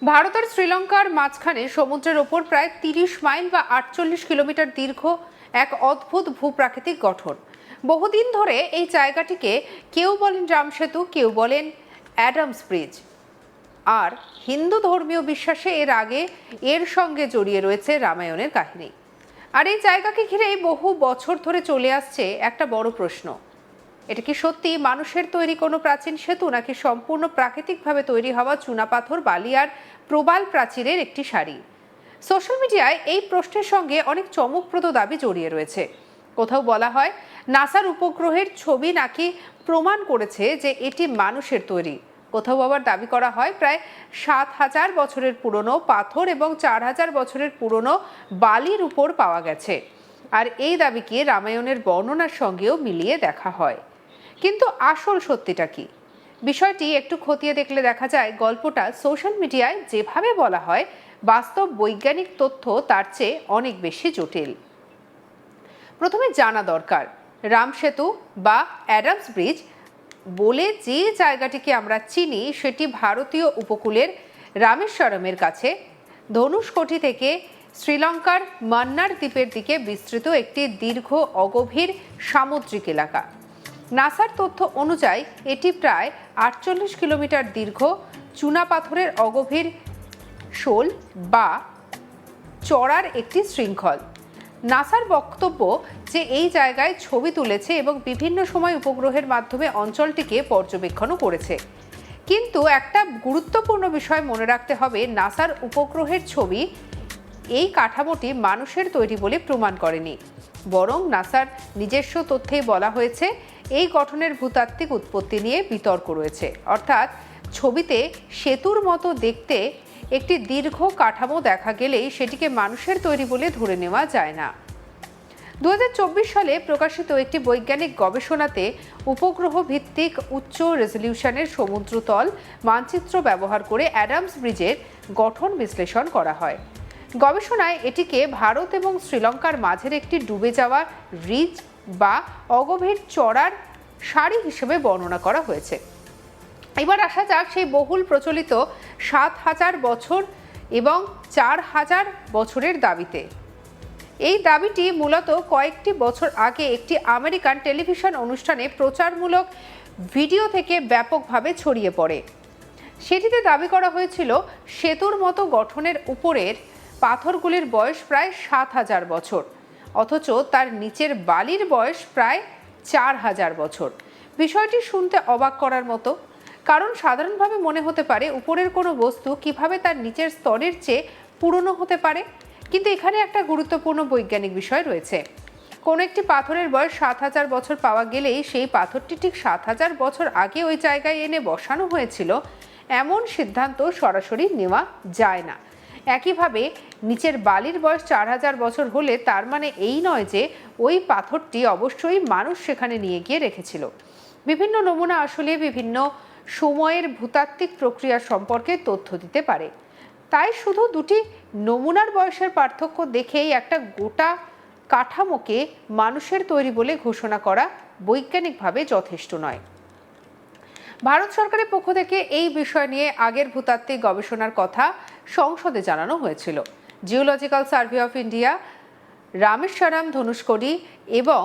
ভারত আর শ্রীলঙ্কার মাঝখানে সমুদ্রের ওপর প্রায় ৩০ মাইল বা ৪৮ কিলোমিটার দীর্ঘ এক অদ্ভুত ভূপ্রাকৃতিক গঠন। বহুদিন ধরে এই জায়গাটিকে কেউ বলেন রামসেতু, কেউ বলেন অ্যাডামস ব্রিজ। আর হিন্দু ধর্মীয় বিশ্বাসে এর সঙ্গে জড়িয়ে রয়েছে রামায়ণের কাহিনী। আর এই জায়গাকে ঘিরে বহু বছর ধরে চলে আসছে একটা বড় প্রশ্ন, এটা কি সত্যি মানুষের তৈরি কোনো প্রাচীন সেতু, নাকি সম্পূর্ণ প্রাকৃতিকভাবে তৈরি হওয়া চুনাপাথর, বালি আর প্রবাল প্রাচীরের একটি সারি? সোশ্যাল মিডিয়ায় এই প্রশ্নের সঙ্গে অনেক চমকপ্রদ দাবি জড়িয়ে রয়েছে। কোথাও বলা হয় নাসার উপগ্রহের ছবি নাকি প্রমাণ করেছে যে এটি মানুষের তৈরি। কোথাও আবার দাবি করা হয় প্রায় ৭,০০০ বছরের পুরনো পাথর এবং ৪,০০০ বছরের পুরনো বালির উপর পাওয়া গেছে। আর এই দাবিকে রামায়ণের বর্ণনার সঙ্গেও মিলিয়ে দেখা হয়। কিন্তু আসল সত্যিটা কি? বিষয়টি একটু খতিয়ে দেখলে দেখা যায় গল্পটা সোশ্যাল মিডিয়ায় যেভাবে বলা হয়, বাস্তব বৈজ্ঞানিক তথ্য তার চেয়ে অনেক বেশি জটিল। প্রথমে জানা দরকার, রামসেতু বা অ্যাডামস ব্রিজ বলে যে জায়গাটিকে আমরা চিনি সেটি ভারতীয় উপকূলের রামেশ্বরমের কাছে ধনুষকোটি থেকে শ্রীলঙ্কার মান্নার দ্বীপের দিকে বিস্তৃত একটি দীর্ঘ অগভীর সামুদ্রিক এলাকা। নাসার তথ্য অনুযায়ী এটি প্রায় ৪৮ কিলোমিটার দীর্ঘ চুনাপাথরের অগভীর শোল বা চড়ার একটি শৃঙ্খল। নাসার বক্তব্য যে এই জায়গায় ছবি তুলেছে এবং বিভিন্ন সময় উপগ্রহের মাধ্যমে অঞ্চলটিকে পর্যবেক্ষণও করেছে। কিন্তু একটা গুরুত্বপূর্ণ বিষয় মনে রাখতে হবে, নাসার উপগ্রহের ছবি এই কাঠামোটি মানুষের তৈরি বলে প্রমাণ করেনি, বরং নাসার নিজস্ব তথ্যেই বলা হয়েছে এই গঠনের ভূতাত্ত্বিক উৎপত্তি নিয়ে বিতর্ক রয়েছে। অর্থাৎ ছবিতে সেতুর মতো দেখতে একটি দীর্ঘ কাঠামো দেখা গেলেই সেটিকে মানুষের তৈরি বলে ধরে নেওয়া যায় না। ২০২৪ সালে প্রকাশিত একটি বৈজ্ঞানিক গবেষণাতে উপগ্রহ ভিত্তিক উচ্চ রেজলিউশনের সমুদ্রতল মানচিত্র ব্যবহার করে অ্যাডামস ব্রিজের গঠন বিশ্লেষণ করা হয়। গবেষণায় এটিকে ভারত এবং শ্রীলঙ্কার মাঝের একটি ডুবে যাওয়া রিজ বা অগভীর চড়ার সারি হিসেবে বর্ণনা করা হয়েছে। এবার আসা যাক সেই বহুল প্রচলিত ৭,০০০ বছর এবং ৪,০০০ বছরের দাবিতে। এই দাবিটি মূলত কয়েকটি বছর আগে একটি আমেরিকান টেলিভিশন অনুষ্ঠানে প্রচারমূলক ভিডিও থেকে ব্যাপকভাবে ছড়িয়ে পড়ে। সেটিতে দাবি করা হয়েছিল সেতুর মতো গঠনের উপরের পাথরগুলির বয়স প্রায় ৭,০০০ বছর, অথচ তার নিচের বালির বয়স প্রায় ৪,০০০ বছর। বিষয়টি শুনতে অবাক করার মতো, কারণ সাধারণভাবে মনে হতে পারে উপরের কোনো বস্তু কিভাবে তার নিচের স্তরের চেয়ে পুরনো হতে পারে। কিন্তু এখানে একটা গুরুত্বপূর্ণ বৈজ্ঞানিক বিষয় রয়েছে। কোনো একটি পাথরের বয়স ৭,০০০ বছর পাওয়া গেলেই সেই পাথরটি ঠিক ৭,০০০ বছর আগে ওই জায়গায় এনে বসানো হয়েছিল এমন সিদ্ধান্ত সরাসরি নেওয়া যায় না। একইভাবে নিচের বালির বয়স ৪,০০০ বছর হলে তার মানে এই নয় যে ওই পাথরটি অবশ্যই মানুষ সেখানে নিয়ে গিয়ে রেখেছিল। বিভিন্ন নমুনা আসলে বিভিন্ন সময়ের ভূতাত্ত্বিক প্রক্রিয়া সম্পর্কে তথ্য দিতে পারে। তাই শুধু দুটি নমুনার বয়সের পার্থক্য দেখেই একটা গোটা কাঠামোকে মানুষের তৈরি বলে ঘোষণা করা বৈজ্ঞানিকভাবে যথেষ্ট নয়। ভারত সরকারের পক্ষ থেকে এই বিষয় নিয়ে আগের ভূতাত্ত্বিক গবেষণার কথা সংসদে জানানো হয়েছিল। Geological survey of India Rameswaram, Dhanushkodi এবং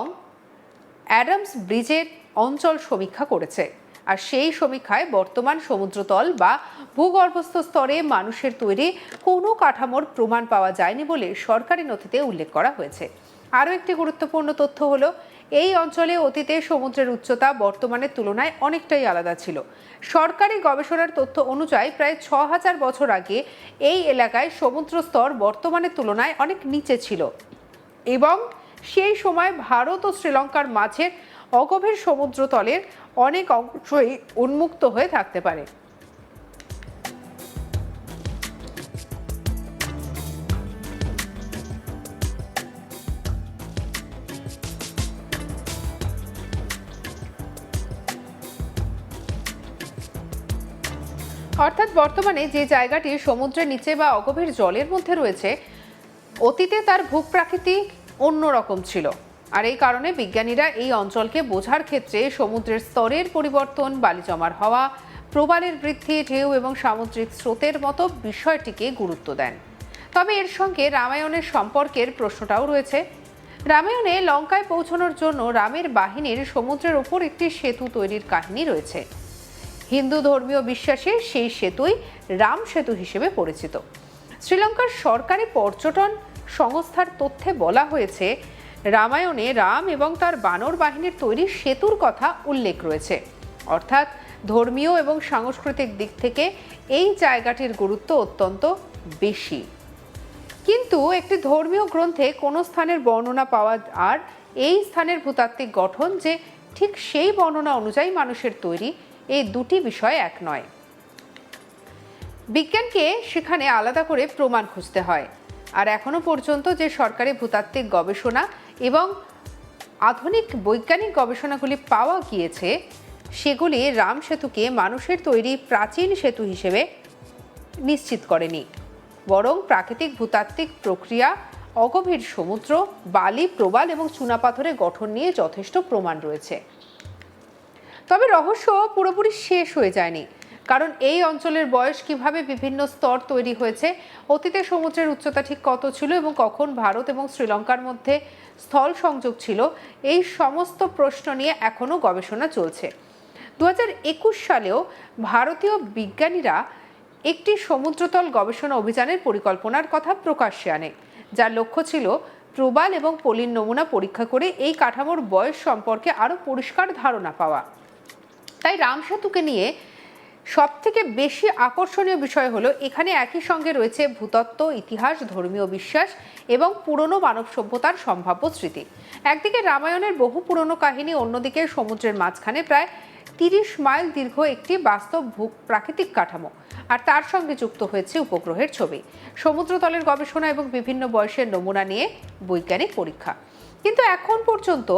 অ্যাডামস ব্রিজের অঞ্চল সমীক্ষা করেছে। আর সেই সমীক্ষায় বর্তমান সমুদ্রতল বা ভূগর্ভস্থ স্তরে মানুষের তৈরি কোনো কাঠামোর প্রমাণ পাওয়া যায়নি বলে সরকারি নথিতে উল্লেখ করা হয়েছে। আরও একটি গুরুত্বপূর্ণ তথ্য হলো, এই অঞ্চলে অতীতে সমুদ্রের উচ্চতা বর্তমানের তুলনায় অনেকটাই আলাদা ছিল। সরকারি গবেষণার তথ্য অনুযায়ী প্রায় ৬,০০০ বছর আগে এই এলাকায় সমুদ্র স্তর বর্তমানের তুলনায় অনেক নিচে ছিল এবং সেই সময় ভারত ও শ্রীলঙ্কার মাঝের অগভীর সমুদ্রতলের অনেক অংশই উন্মুক্ত হয়ে থাকতে পারে। অর্থাৎ বর্তমানে যে জায়গাটি সমুদ্রের নিচে বা অগভীর জলের মধ্যে রয়েছে, অতীতে তার ভূপ্রাকৃতি অন্যরকম ছিল। আর এই কারণে বিজ্ঞানীরা এই অঞ্চলকে বোঝার ক্ষেত্রে সমুদ্রের স্তরের পরিবর্তন, বালি জমার হওয়া, প্রবালের বৃদ্ধি, ঢেউ এবং সামুদ্রিক স্রোতের মতো বিষয়টিকে গুরুত্ব দেন। তবে এর সঙ্গে রামায়ণের সম্পর্কের প্রশ্নটাও রয়েছে। রামায়ণে লঙ্কায় পৌঁছানোর জন্য রামের বাহিনীর সমুদ্রের উপর একটি সেতু তৈরির কাহিনী রয়েছে। হিন্দু ধর্মীয় বিশ্বাসে সেই সেতুই রাম সেতু হিসেবে পরিচিত। শ্রীলঙ্কার সরকারি পর্যটন সংস্থার তথ্যে বলা হয়েছে, রামায়ণে রাম এবং তার বানর বাহিনীর তৈরি সেতুর কথা উল্লেখ রয়েছে। অর্থাৎ ধর্মীয় এবং সাংস্কৃতিক দিক থেকে এই জায়গাটির গুরুত্ব অত্যন্ত বেশি। কিন্তু একটি ধর্মীয় গ্রন্থে কোনো স্থানের বর্ণনা পাওয়া আর এই স্থানের ভূতাত্ত্বিক গঠন যে ঠিক সেই বর্ণনা অনুযায়ী মানুষের তৈরি, এই দুটি বিষয় এক নয়। বিজ্ঞানকে সেখানে আলাদা করে প্রমাণ খুঁজতে হয়। আর এখনো পর্যন্ত যে সরকারি ভূতাত্ত্বিক গবেষণা এবং আধুনিক বৈজ্ঞানিক গবেষণাগুলি পাওয়া গিয়েছে, সেগুলি রাম সেতুকে মানুষের তৈরি প্রাচীন সেতু হিসেবে নিশ্চিত করেনি, বরং প্রাকৃতিক ভূতাত্ত্বিক প্রক্রিয়া, অগভীর সমুদ্র, বালি, প্রবাল এবং চুনাপাথরের গঠন নিয়ে যথেষ্ট প্রমাণ রয়েছে। তবে রহস্য পুরোপুরি শেষ হয়ে যায়নি, কারণ এই অঞ্চলের বয়স কিভাবে বিভিন্ন স্তর তৈরি হয়েছে, অতীতে সমুদ্রের উচ্চতা ঠিক কত ছিল এবং কখন ভারত এবং শ্রীলঙ্কার মধ্যে স্থল সংযোগ ছিল, এই সমস্ত প্রশ্ন নিয়ে এখনও গবেষণা চলছে। 2021 সালেও ভারতীয় বিজ্ঞানীরা একটি সমুদ্রতল গবেষণা অভিযানের পরিকল্পনার কথা প্রকাশ্যে আনে, যার লক্ষ্য ছিল প্রবাল এবং পলির নমুনা পরীক্ষা করে এই কাঠামোর বয়স সম্পর্কে আরও পরিষ্কার ধারণা পাওয়া। তাই রাম সেতুকে নিয়ে সবথেকে বেশি আকর্ষণীয় বিষয় হলো, এখানে একই সঙ্গে রয়েছে ভূতত্ত্ব, ইতিহাস, ধর্মীয় বিশ্বাস এবং পুরনো মানব সভ্যতার সম্ভাব্য স্মৃতি। একদিকে রামায়ণের বহু পুরনো কাহিনী, অন্যদিকে সমুদ্রের মাঝখানে প্রায় 30 মাইল দীর্ঘ একটি বাস্তব প্রাকৃতিক কাঠামো, আর তার সঙ্গে যুক্ত হয়েছে উপগ্রহের ছবি, সমুদ্রতলের গবেষণা এবং বিভিন্ন বয়সের নমুনা নিয়ে বৈজ্ঞানিক পরীক্ষা। কিন্তু এখন পর্যন্ত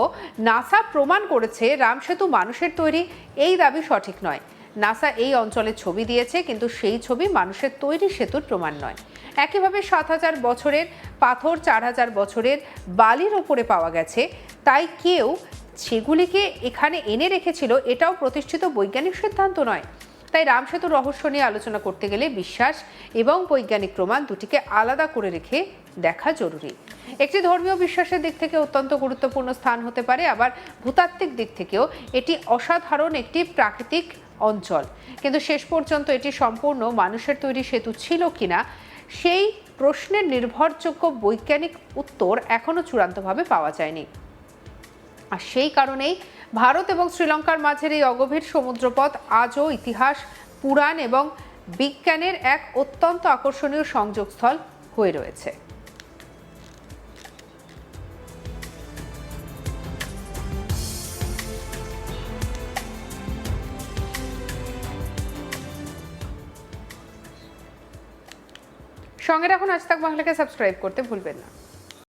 নাসা প্রমাণ করেছে রাম সেতু মানুষের তৈরি, এই দাবি সঠিক নয়। নাসা এই অঞ্চলের ছবি দিয়েছে, কিন্তু সেই ছবি মানুষের তৈরি সেতুর প্রমাণ নয়। একইভাবে 7000 বছরের পাথর, 4000 বছরের বালির ওপরে পাওয়া গেছে, তাই কেউ সেগুলিকে এখানে এনে রেখেছিল, এটাও প্রতিষ্ঠিত বৈজ্ঞানিক সিদ্ধান্ত নয়। তাই রাম সেতুর রহস্য নিয়ে আলোচনা করতে গেলে বিশ্বাস এবং বৈজ্ঞানিক প্রমাণ দুটিকে আলাদা করে রেখে দেখা জরুরি। একটি ধর্মীয় বিশ্বাসের দিক থেকে অত্যন্ত গুরুত্বপূর্ণ স্থান হতে পারে, আবার ভূতাত্ত্বিক দিক থেকেও এটি অসাধারণ একটি প্রাকৃতিক অঞ্চল। কিন্তু শেষ পর্যন্ত এটি সম্পূর্ণ মানুষের তৈরি সেতু ছিল কিনা, সেই প্রশ্নের নির্ভরযোগ্য বৈজ্ঞানিক উত্তর এখনো চূড়ান্তভাবে পাওয়া যায়নি। আর সেই কারণেই ভারত এবং শ্রীলঙ্কার মাঝের এই অগভীর সমুদ্রপথ আজও ইতিহাস, পুরাণ এবং বিজ্ঞানের এক অত্যন্ত আকর্ষণীয় সংযোগস্থল হয়ে রয়েছে। সঙ্গে রাখুন আজ তাক বাংলাকে, সাবস্ক্রাইব করতে ভুলবেন না।